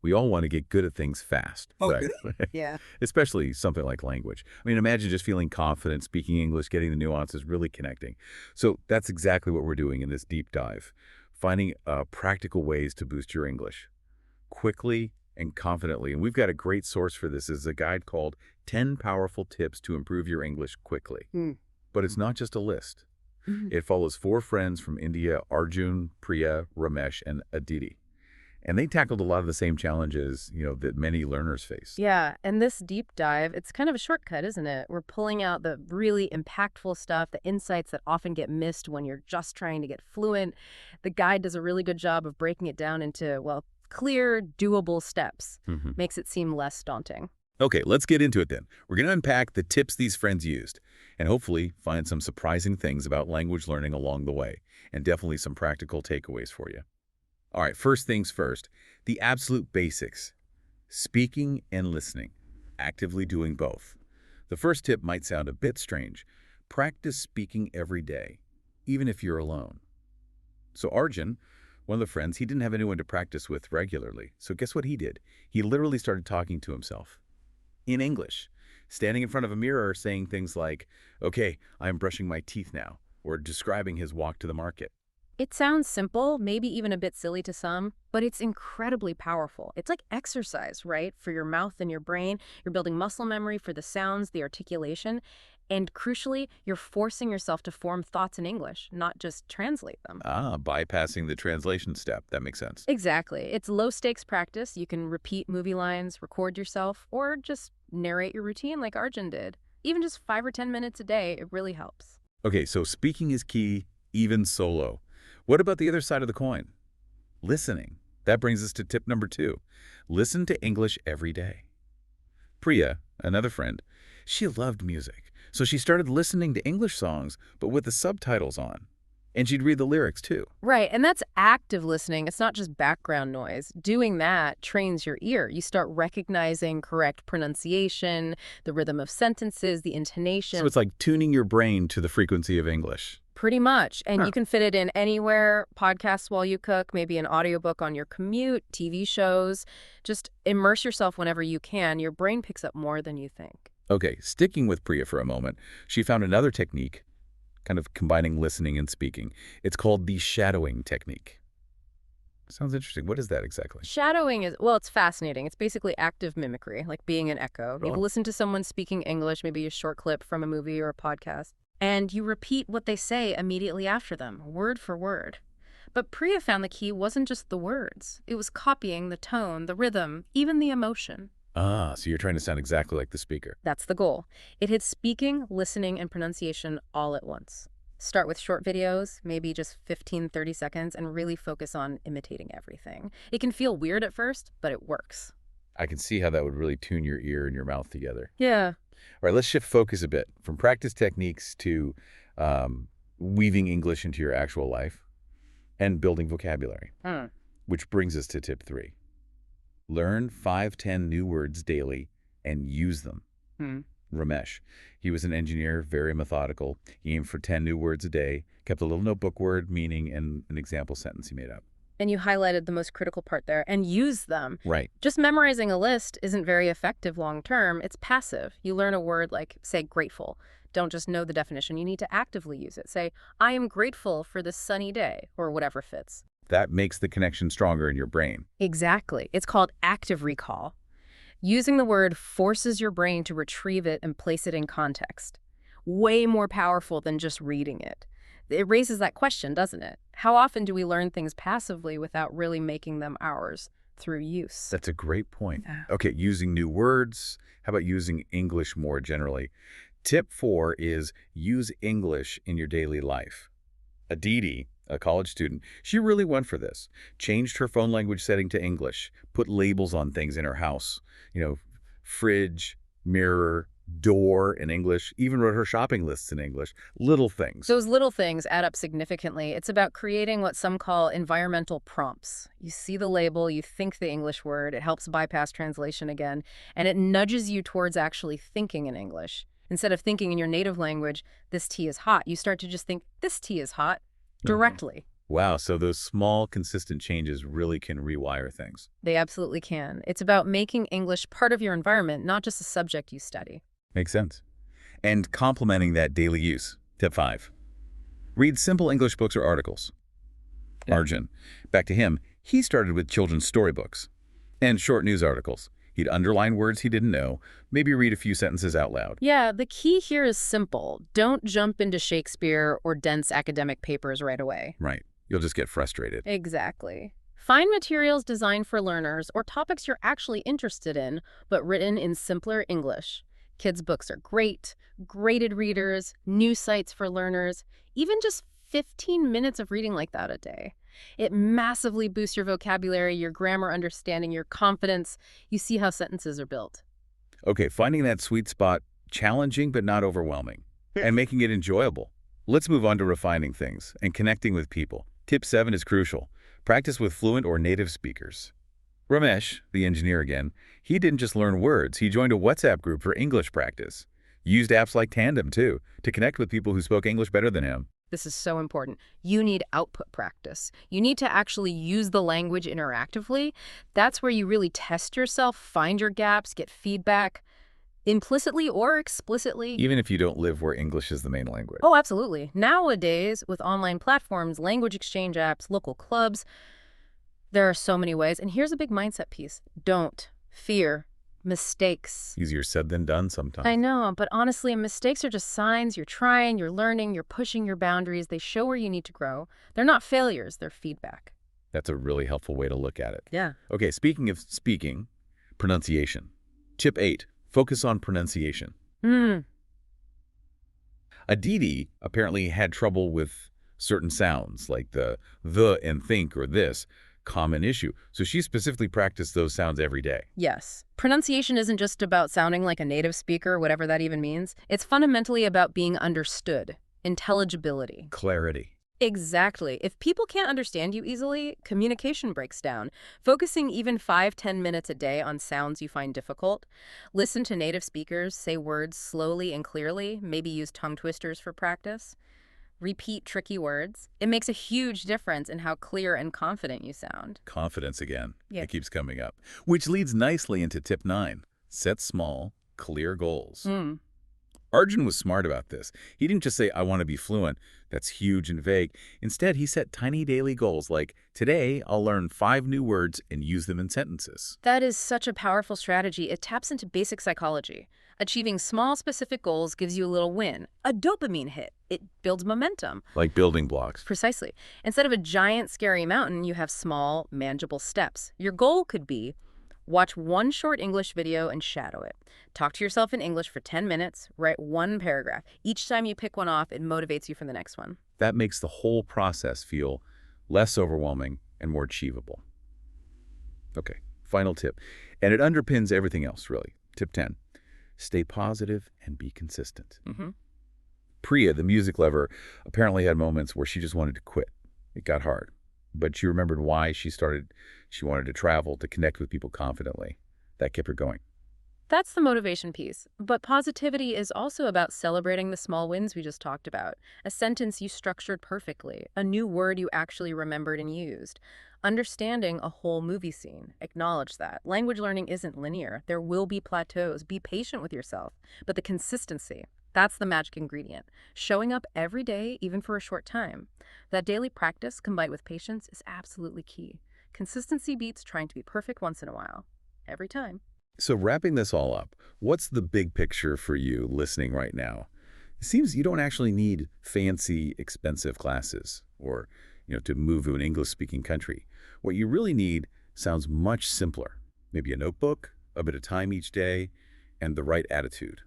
We all want to get good at things fast, Oh, right? good. Yeah. Especially something like language. I mean, imagine just feeling confident, speaking English, getting the nuances, really connecting. So that's exactly what we're doing in this deep dive, finding practical ways to boost your English quickly and confidently. And we've got a great source for this. It's a guide called 10 Powerful Tips to Improve Your English Quickly. But it's not just a list. It follows 4 friends from India: Arjun, Priya, Ramesh, and Aditi. And they tackled a lot of the same challenges, that many learners face. Yeah, and this deep dive, it's kind of a shortcut, isn't it? We're pulling out the really impactful stuff, the insights that often get missed when you're just trying to get fluent. The guide does a really good job of breaking it down into, well, clear, doable steps. Makes it seem less daunting. Okay, let's get into it then. We're going to unpack the tips these friends used and hopefully find some surprising things about language learning along the way, and definitely some practical takeaways for you. All right, first things first, the absolute basics: speaking and listening, actively doing both. The first tip might sound a bit strange. Practice speaking every day, even if you're alone. So Arjun, one of the friends, he didn't have anyone to practice with regularly. So guess what he did? He literally started talking to himself in English, standing in front of a mirror saying things like, "Okay, I'm brushing my teeth now," or describing his walk to the market. It sounds simple, maybe even a bit silly to some, but it's incredibly powerful. It's like exercise, right? For your mouth and your brain. You're building muscle memory for the sounds, the articulation, and crucially, you're forcing yourself to form thoughts in English, not just translate them. Bypassing the translation step. That makes sense. Exactly. It's low-stakes practice. You can repeat movie lines, record yourself, or just narrate your routine like Arjun did. Even just 5 or 10 minutes a day, it really helps. Okay, so speaking is key, even solo. What about the other side of the coin? Listening. That brings us to tip number 2. Listen to English every day. Priya, another friend, she loved music, so she started listening to English songs, but with the subtitles on. And she'd read the lyrics too. Right, and that's active listening. It's not just background noise. Doing that trains your ear. You start recognizing correct pronunciation, the rhythm of sentences, the intonation. So it's like tuning your brain to the frequency of English. Pretty much. And you can fit it in anywhere: podcasts while you cook, maybe an audiobook on your commute, TV shows. Just immerse yourself whenever you can. Your brain picks up more than you think. Okay, sticking with Priya for a moment, she found another technique, kind of combining listening and speaking. It's called the shadowing technique. Sounds interesting. What is that exactly? Shadowing is, well, it's fascinating. It's basically active mimicry, like being an echo. You listen to someone speaking English, maybe a short clip from a movie or a podcast, and you repeat what they say immediately after them, word for word. But Priya found the key wasn't just the words. It was copying the tone, the rhythm, even the emotion. So you're trying to sound exactly like the speaker. That's the goal. It hits speaking, listening, and pronunciation all at once. Start with short videos, maybe just 15, 30 seconds, and really focus on imitating everything. It can feel weird at first, but it works. I can see how that would really tune your ear and your mouth together. Yeah. All right, let's shift focus a bit from practice techniques to weaving English into your actual life and building vocabulary, which brings us to tip 3. Learn 5-10 new words daily and use them. Ramesh, he was an engineer, very methodical. He aimed for 10 new words a day, kept a little notebook, word, meaning, and an example sentence he made up. And you highlighted the most critical part there, and use them. Right. Just memorizing a list isn't very effective long term. It's passive. You learn a word like, say, grateful. Don't just know the definition. You need to actively use it. Say, I am grateful for this sunny day, or whatever fits. That makes the connection stronger in your brain. Exactly. It's called active recall. Using the word forces your brain to retrieve it and place it in context. Way more powerful than just reading it. It raises that question, doesn't it? How often do we learn things passively without really making them ours through use? That's a great point. Yeah. Okay, using new words. How about using English more generally? Tip 4 is use English in your daily life. Aditi, a college student, she really went for this. Changed her phone language setting to English, put labels on things in her house. Fridge, mirror, door in English, even wrote her shopping lists in English. Little things. Those little things add up significantly. It's about creating what some call environmental prompts. You see the label, you think the English word, it helps bypass translation again, and it nudges you towards actually thinking in English. Instead of thinking in your native language, this tea is hot, you start to just think, this tea is hot, directly. Wow, so those small, consistent changes really can rewire things. They absolutely can. It's about making English part of your environment, not just a subject you study. Makes sense. And complementing that daily use. Tip 5. Read simple English books or articles. Arjun. Back to him, he started with children's storybooks and short news articles. He'd underline words he didn't know, maybe read a few sentences out loud. Yeah, the key here is simple. Don't jump into Shakespeare or dense academic papers right away. Right. You'll just get frustrated. Exactly. Find materials designed for learners or topics you're actually interested in, but written in simpler English. Kids' books are great, graded readers, news sites for learners, even just 15 minutes of reading like that a day. It massively boosts your vocabulary, your grammar understanding, your confidence. You see how sentences are built. Okay, finding that sweet spot, challenging but not overwhelming, and making it enjoyable. Let's move on to refining things and connecting with people. Tip 7 is crucial. Practice with fluent or native speakers. Ramesh, the engineer again, he didn't just learn words, he joined a WhatsApp group for English practice. Used apps like Tandem, too, to connect with people who spoke English better than him. This is so important. You need output practice. You need to actually use the language interactively. That's where you really test yourself, find your gaps, get feedback, implicitly or explicitly. Even if you don't live where English is the main language. Oh, absolutely. Nowadays, with online platforms, language exchange apps, local clubs, there are so many ways. And here's a big mindset piece. Don't fear mistakes. Easier said than done sometimes. I know, but honestly, mistakes are just signs. You're trying, you're learning, you're pushing your boundaries. They show where you need to grow. They're not failures, they're feedback. That's a really helpful way to look at it. Yeah. Okay, speaking of speaking, pronunciation. Tip 8, focus on pronunciation. Aditi apparently had trouble with certain sounds, like the and think or this, common issue. So she specifically practiced those sounds every day. Yes. Pronunciation isn't just about sounding like a native speaker, whatever that even means. It's fundamentally about being understood, intelligibility. Clarity. Exactly. If people can't understand you easily, communication breaks down. Focusing even 5–10 minutes a day on sounds you find difficult. Listen to native speakers say words slowly and clearly, maybe use tongue twisters for practice. Repeat tricky words. It makes a huge difference in how clear and confident you sound. Confidence again. Yeah. It keeps coming up. Which leads nicely into tip 9. Set small, clear goals. Arjun was smart about this. He didn't just say, I want to be fluent. That's huge and vague. Instead, he set tiny daily goals like, today I'll learn 5 new words and use them in sentences. That is such a powerful strategy. It taps into basic psychology. Achieving small, specific goals gives you a little win, a dopamine hit. It builds momentum. Like building blocks. Precisely. Instead of a giant, scary mountain, you have small, manageable steps. Your goal could be, watch one short English video and shadow it. Talk to yourself in English for 10 minutes, write one paragraph. Each time you pick one off, it motivates you for the next one. That makes the whole process feel less overwhelming and more achievable. Okay, final tip. And it underpins everything else, really. Tip 10. Stay positive and be consistent. Priya, the music lover, apparently had moments where she just wanted to quit. It got hard. But she remembered why she wanted to travel, to connect with people confidently. That kept her going. That's the motivation piece. But positivity is also about celebrating the small wins we just talked about. A sentence you structured perfectly, a new word you actually remembered and used. Understanding a whole movie scene. Acknowledge that. Language learning isn't linear. There will be plateaus. Be patient with yourself. But the consistency, that's the magic ingredient. Showing up every day, even for a short time. That daily practice combined with patience is absolutely key. Consistency beats trying to be perfect once in a while. Every time. So wrapping this all up, what's the big picture for you listening right now? It seems you don't actually need fancy, expensive classes or, to move to an English-speaking country. What you really need sounds much simpler. Maybe a notebook, a bit of time each day, and the right attitude.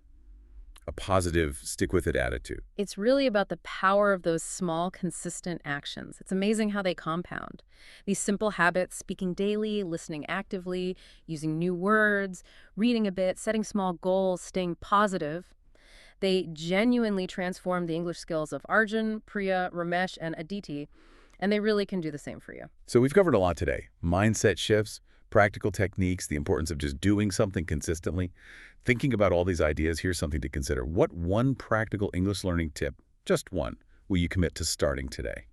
A positive, stick-with-it attitude. It's really about the power of those small, consistent actions. It's amazing how they compound. These simple habits, speaking daily, listening actively, using new words, reading a bit, setting small goals, staying positive, they genuinely transform the English skills of Arjun, Priya, Ramesh, and Aditi, and they really can do the same for you. So we've covered a lot today. Mindset shifts, practical techniques, the importance of just doing something consistently. Thinking about all these ideas, here's something to consider. What one practical English learning tip, just one, will you commit to starting today?